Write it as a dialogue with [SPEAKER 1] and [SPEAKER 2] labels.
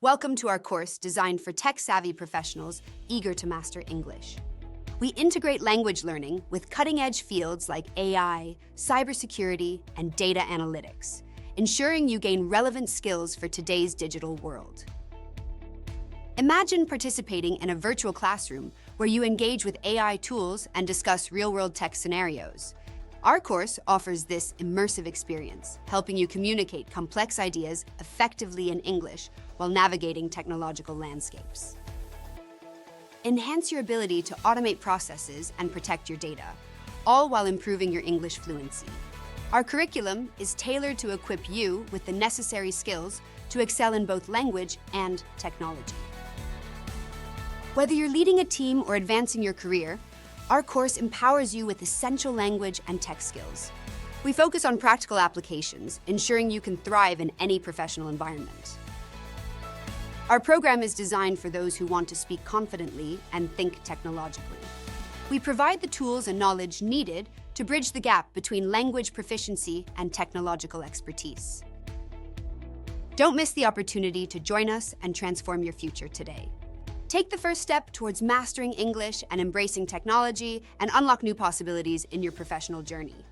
[SPEAKER 1] Welcome to our course designed for tech-savvy professionals eager to master English. We integrate language learning with cutting-edge fields like AI, cybersecurity, and data analytics, ensuring you gain relevant skills for today's digital world. Imagine participating in a virtual classroom where you engage with AI tools and discuss real-world tech scenarios. Our course offers this immersive experience, helping you communicate complex ideas effectively in English while navigating technological landscapes. Enhance your ability to automate processes and protect your data, all while improving your English fluency. Our curriculum is tailored to equip you with the necessary skills to excel in both language and technology. Whether you're leading a team or advancing your career, our course empowers you with essential language and tech skills. We focus on practical applications, ensuring you can thrive in any professional environment. Our program is designed for those who want to speak confidently and think technologically. We provide the tools and knowledge needed to bridge the gap between language proficiency and technological expertise. Don't miss the opportunity to join us and transform your future today. Take the first step towards mastering English and embracing technology and unlock new possibilities in your professional journey.